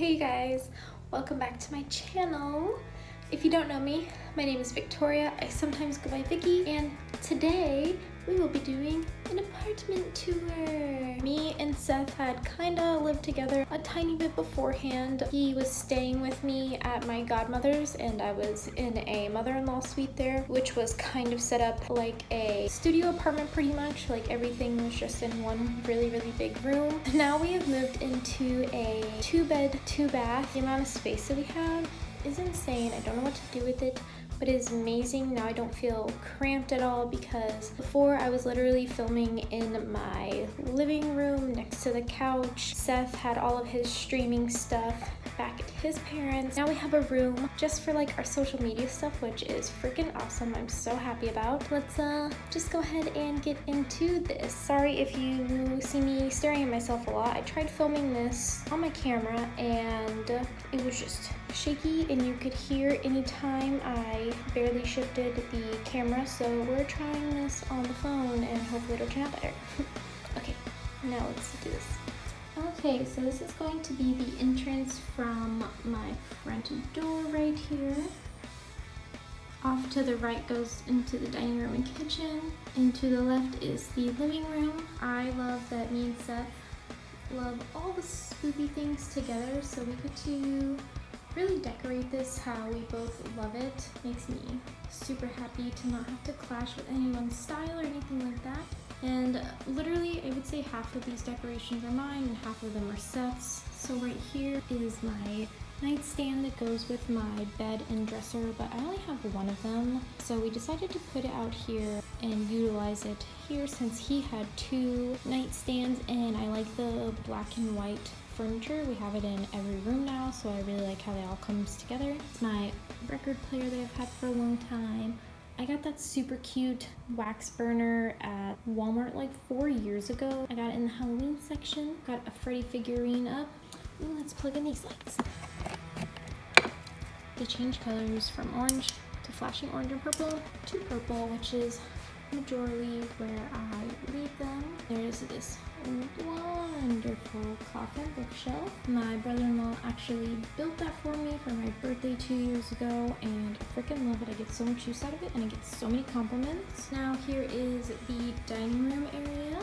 Hey guys, welcome back to my channel. If you don't know me, my name is Victoria. I sometimes go by Vicky, and today we will be doing an apartment tour. Me and Seth had kinda lived together a tiny bit beforehand. He was staying with me at my godmother's and I was in a mother-in-law suite there, which was kind of set up like a studio apartment pretty much. Like everything was just in one really big room. Now we have moved into a 2-bed, 2-bath. The amount of space that we have is insane. I don't know what to do with it, but it is amazing. Now I don't feel cramped at all because before I was literally filming in my living room next to the couch. Seth had all of his streaming stuff back at his parents'. Now we have a room just for like our social media stuff, which is freaking awesome. I'm so happy about. Let's just go ahead and get into this. Sorry if you see me staring at myself a lot. I tried filming this on my camera and it was just shaky and you could hear anytime I barely shifted the camera, so we're trying this on the phone and hopefully it'll turn out better. Okay, now let's do this. Okay, so this is going to be the entrance from my front door right here. Off to the right goes into the dining room and kitchen, and to the left is the living room. I love that me and Seth love all the spooky things together, so we get to really decorate this how we both love it. Makes me super happy to not have to clash with anyone's style or anything like that. And literally I would say half of these decorations are mine and half of them are Seth's. So right here is my nightstand that goes with my bed and dresser, but I only have one of them. So we decided to put it out here and utilize it here since he had 2 nightstands, and I like the black and white furniture. We have it in every room now, so I really like how they all comes together. It's my record player that I've had for a long time. I got that super cute wax burner at Walmart like 4 years ago. I got it in the Halloween section. Got a Freddy figurine up. Ooh, let's plug in these lights. They change colors from orange to flashing orange and purple to purple, which is majorly where I leave them. There's this wonderful coffin bookshelf. My brother-in-law actually built that for me for my birthday 2 years ago, and I freaking love it. I get so much use out of it and I get so many compliments. Now here is the dining room area.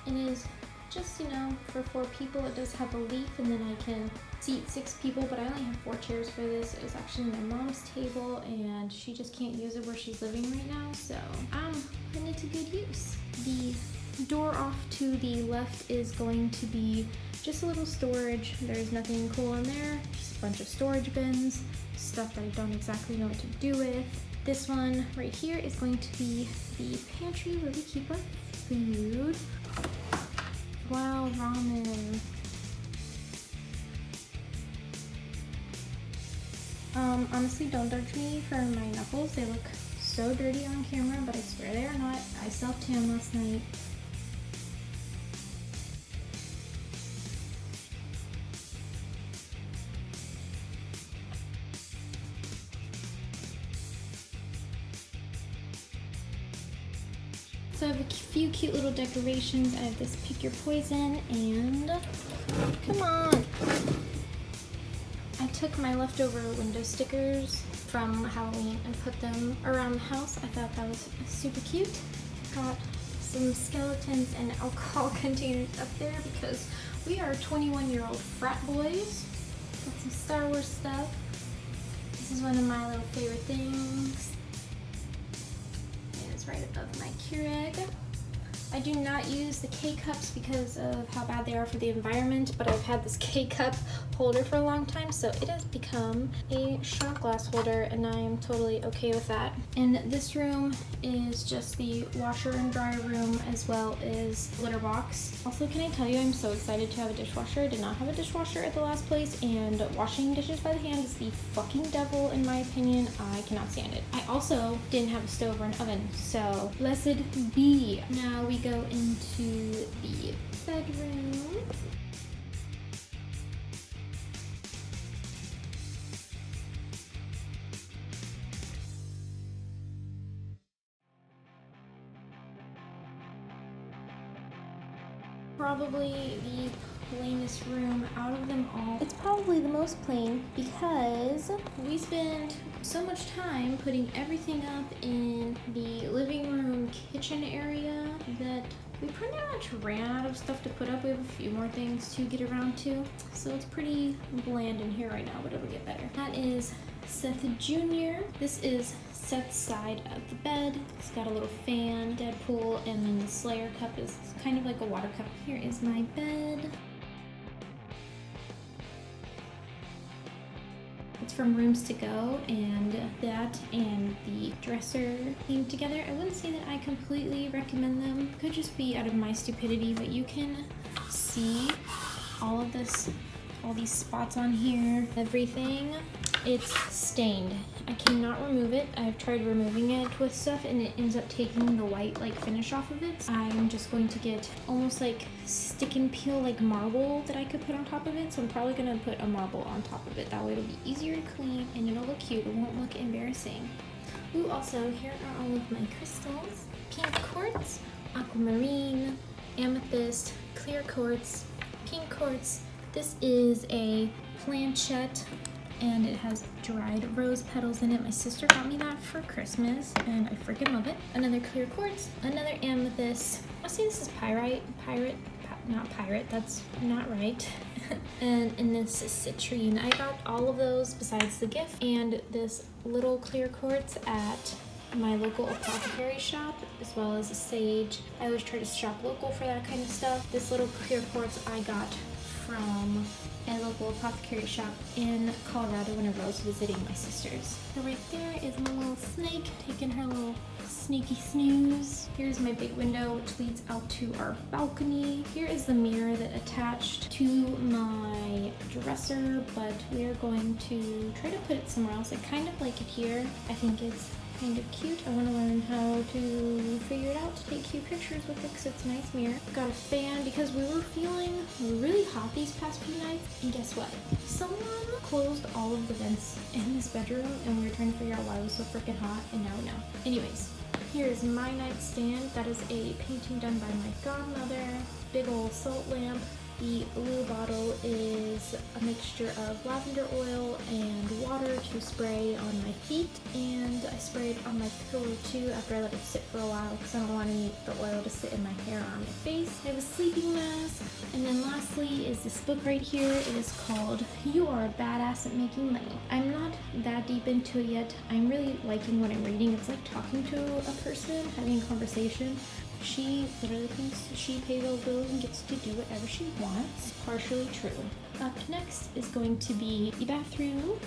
It is just, for 4 people. It does have a leaf and then I can seat 6 people, but I only have 4 chairs for this. It was actually my mom's table and she just can't use it where she's living right now, so I'm putting it to good use. The door off to the left is going to be just a little storage. There's nothing cool in there, just a bunch of storage bins, stuff that I don't exactly know what to do with. This one right here is going to be the pantry where we keep our food. Wow, ramen. Honestly, don't judge me for my knuckles. They look so dirty on camera, but I swear they are not. I self-tanned last night. So I have a few cute little decorations. I have this pick your poison and come on. I took my leftover window stickers from Halloween and put them around the house. I thought that was super cute. Got some skeletons and alcohol containers up there because we are 21-year-old frat boys. Got some Star Wars stuff. This is one of my little favorite things. It's right above my Keurig. I do not use the K-cups because of how bad they are for the environment, but I've had this K-cup holder for a long time, so it has become a shot glass holder, and I am totally okay with that. And this room is just the washer and dryer room, as well as litter box. Also, can I tell you, I'm so excited to have a dishwasher. I did not have a dishwasher at the last place, and washing dishes by the hand is the fucking devil, in my opinion. I cannot stand it. I also didn't have a stove or an oven, so blessed be. Now we go into the bedroom. Probably the plainest room out of them all. It's probably the most plain because we spend so much time putting everything up in the living room kitchen area that we pretty much ran out of stuff to put up. We have a few more things to get around to. So it's pretty bland in here right now, but it'll get better. That is Seth Jr. This is Seth's side of the bed. It's got a little fan, Deadpool, and then the Slayer cup is kind of like a water cup. Here is my bed. It's from Rooms to Go, and that and the dresser came together. I wouldn't say that I completely recommend them. Could just be out of my stupidity, but you can see all of this, all these spots on here, everything. It's stained. I cannot remove it. I've tried removing it with stuff and it ends up taking the white like finish off of it. I'm just going to get almost like stick and peel like marble that I could put on top of it. So I'm probably gonna put a marble on top of it. That way it'll be easier to clean and it'll look cute. It won't look embarrassing. Ooh, also here are all of my crystals. Pink quartz, aquamarine, amethyst, clear quartz, pink quartz. This is a planchette and it has dried rose petals in it. My sister got me that for Christmas and I freaking love it. Another clear quartz, another amethyst. I'll say this is not pirate, that's not right. and this is citrine. I got all of those besides the gift and this little clear quartz at my local apothecary shop, as well as a sage. I always try to shop local for that kind of stuff. This little clear quartz I got from a local apothecary shop in Colorado whenever I was visiting my sisters. So right there is my little snake taking her little sneaky snooze. Here's my big window which leads out to our balcony. Here is the mirror that attached to my dresser, but we are going to try to put it somewhere else. I kind of like it here. I think it's kind of cute. I want to learn how to figure it out to take cute pictures with it because it's a nice mirror. Got a fan because we were feeling really hot these past few nights, and guess what? Someone closed all of the vents in this bedroom and we were trying to figure out why it was so freaking hot, and now we know. Anyways, here is my nightstand. That is a painting done by my godmother. Big old salt lamp. The blue bottle is a mixture of lavender oil and water to spray on my feet, and I sprayed on my pillow too after I let it sit for a while because I don't want the oil to sit in my hair or on my face. I have a sleeping mask, and then lastly is this book right here. It is called You Are a Badass at Making Money. I'm not that deep into it yet. I'm really liking what I'm reading. It's like talking to a person, having a conversation. She literally thinks she pays all the bills and gets to do whatever she wants. Partially true. Up next is going to be the bathroom.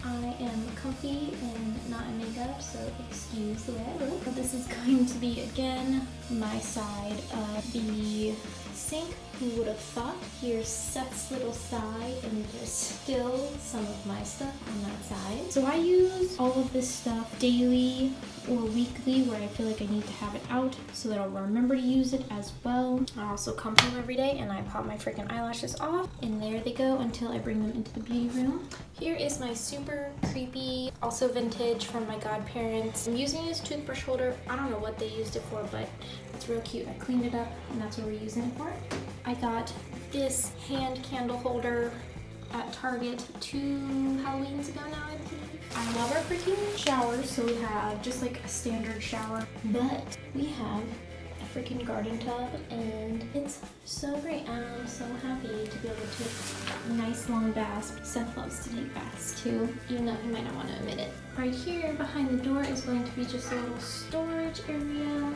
I am comfy and not in makeup, so excuse the way I look. This is going to be, again, my side of the sink. Who would have thought? Here's Seth's little side, and there's still some of my stuff on that side. So I use all of this stuff daily or weekly where I feel like I need to have it out so that I'll remember to use it as well. I also come home every day and I pop my freaking eyelashes off, and there they go until I bring them into the beauty room. Here is my super creepy, also vintage from my godparents. I'm using it as toothbrush holder. I don't know what they used it for, but it's real cute. I cleaned it up and that's what we're using it for. I got this hand candle holder at Target 2 Halloweens ago now, I believe. I love our freaking showers, so we have just like a standard shower, but we have a freaking garden tub and it's so great. I'm so happy to be able to take nice long baths. Seth loves to take baths too, even though he might not want to admit it. Right here behind the door is going to be just a little storage area.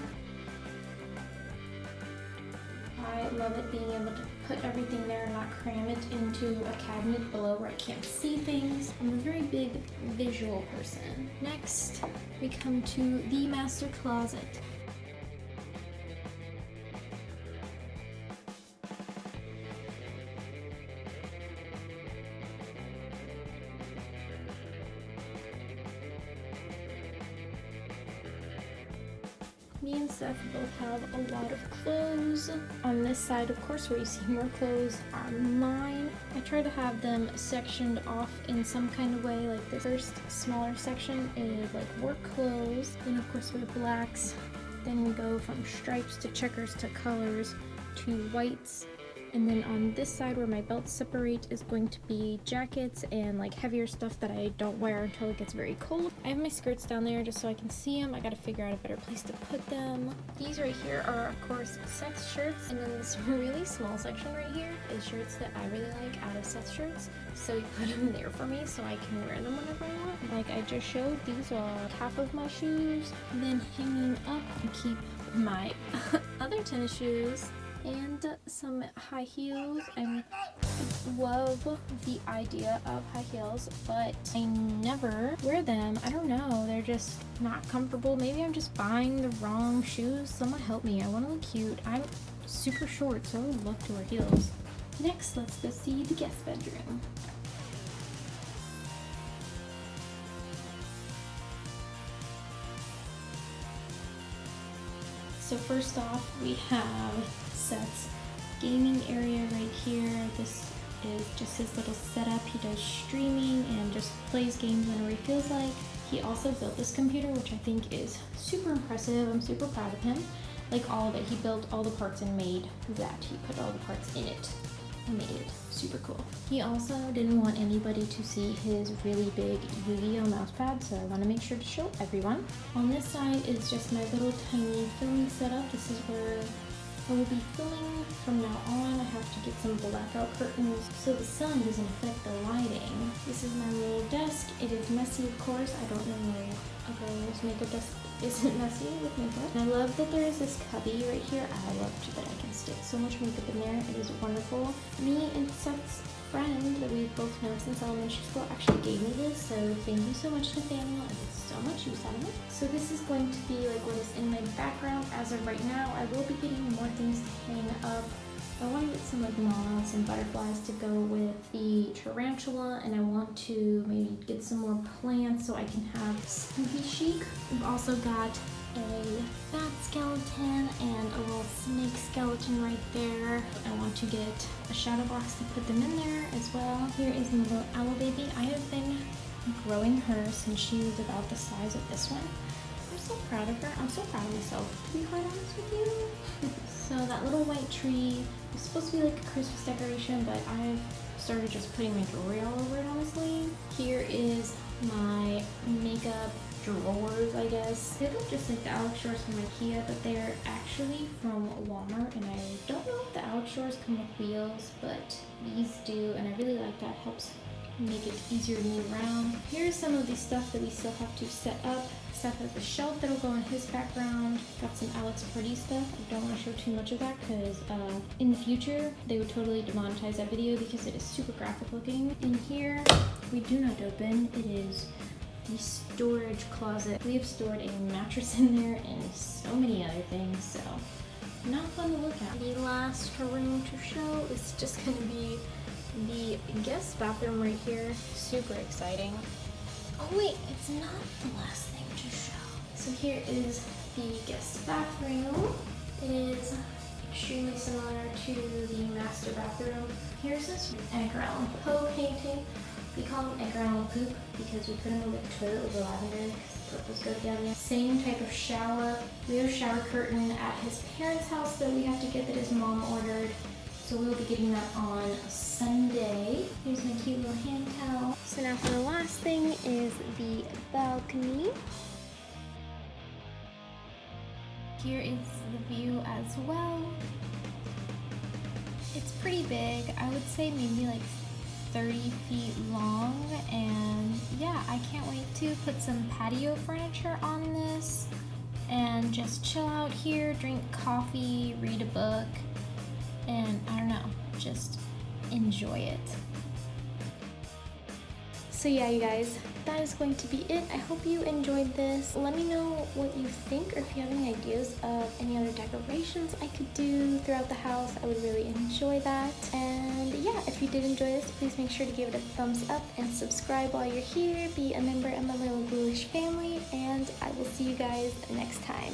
I love it being able to put everything there and not cram it into a cabinet below where I can't see things. I'm a very big visual person. Next, we come to the master closet. Me and Seth both have a lot of clothes. On this side, of course, where you see more clothes are mine. I try to have them sectioned off in some kind of way. Like the first smaller section is like work clothes. Then of course we have blacks. Then we go from stripes to checkers to colors to whites. And then on this side where my belts separate is going to be jackets and like heavier stuff that I don't wear until it gets very cold. I have my skirts down there just so I can see them. I gotta figure out a better place to put them. These right here are of course Seth's shirts, and then this really small section right here is shirts that I really like out of Seth's shirts. So he put them there for me so I can wear them whenever I want. Like I just showed, these are half of my shoes. And then hanging up, I keep my other tennis shoes and some high heels. I love the idea of high heels, but I never wear them. I don't know, they're just not comfortable. Maybe I'm just buying the wrong shoes. Someone help me, I want to look cute. I'm super short, so I would love to wear heels. Next, let's go see the guest bedroom. So first off, we have Seth's gaming area right here. This is just his little setup. He does streaming and just plays games whenever he feels like. He also built this computer, which I think is super impressive. I'm super proud of him. Like all of it, he built all the parts and made that. He put all the parts in it. Made it super cool. He also didn't want anybody to see his really big Yu-Gi-Oh mouse pad, so I want to make sure to show everyone. On this side is just my little tiny filming setup. This is where I will be filming from now on. I have to get some blackout curtains so the sun doesn't affect the lighting. This is my little desk. It is messy, of course. I don't know a girl's makeup desk isn't messy with makeup. And I love that there is this cubby right here. I love that I can stick so much makeup in there. It is wonderful. Me and Seth's friend that we've both known since elementary school actually gave me this, so thank you so much, Nathaniel. I get so much use out of it. So this is going to be like what is in my background as of right now. I will be getting more things to hang up. I want to get some like moths and butterflies to go with the tarantula, and I want to maybe get some more plants so I can have spooky chic. We've also got a bat skeleton and a little snake skeleton right there. I want to get a shadow box to put them in there as well. Here is my little owl baby. I have been growing her since she was about the size of this one. I'm so proud of her. I'm so proud of myself, to be quite honest with you. So that little white tree is supposed to be like a Christmas decoration, but I've started just putting my jewelry all over it, honestly. Here is my makeup drawers, I guess. They look just like the Alex drawers from IKEA, but they're actually from Walmart, and I don't know if the Alex drawers come with wheels, but these do, and I really like that. Helps make it easier to move around. Here's some of the stuff that we still have to set up. Seth has a shelf that'll go in his background. Got some Alex Party stuff. I don't want to show too much of that because in the future they would totally demonetize that video because it is super graphic looking. In here, we do not open. It is the storage closet. We have stored a mattress in there and so many other things, so not fun to look at. The last room to show is just going to be the guest bathroom right here. Super exciting. Oh wait, it's not the last thing to show. So here is the guest bathroom. It is extremely similar to the master bathroom. Here's this Edgar Allan Poe painting. We call him Edgar Allan Poop because we put him over the toilet with the lavender because the purples go down there. Same type of shower. We have a shower curtain at his parents' house that we have to get that his mom ordered. So we'll be getting that on Sunday. Here's my cute little hand towel. So now for the last thing is the balcony. Here is the view as well. It's pretty big. I would say maybe like 30 feet long, and yeah, I can't wait to put some patio furniture on this and just chill out here, drink coffee, read a book, and I don't know, just enjoy it. So yeah, you guys, that is going to be it. I hope you enjoyed this. Let me know what you think, or if you have any ideas of any other decorations I could do throughout the house. I would really enjoy that. And yeah, if you did enjoy this, please make sure to give it a thumbs up and subscribe while you're here. Be a member of my little ghoulish family, and I will see you guys next time.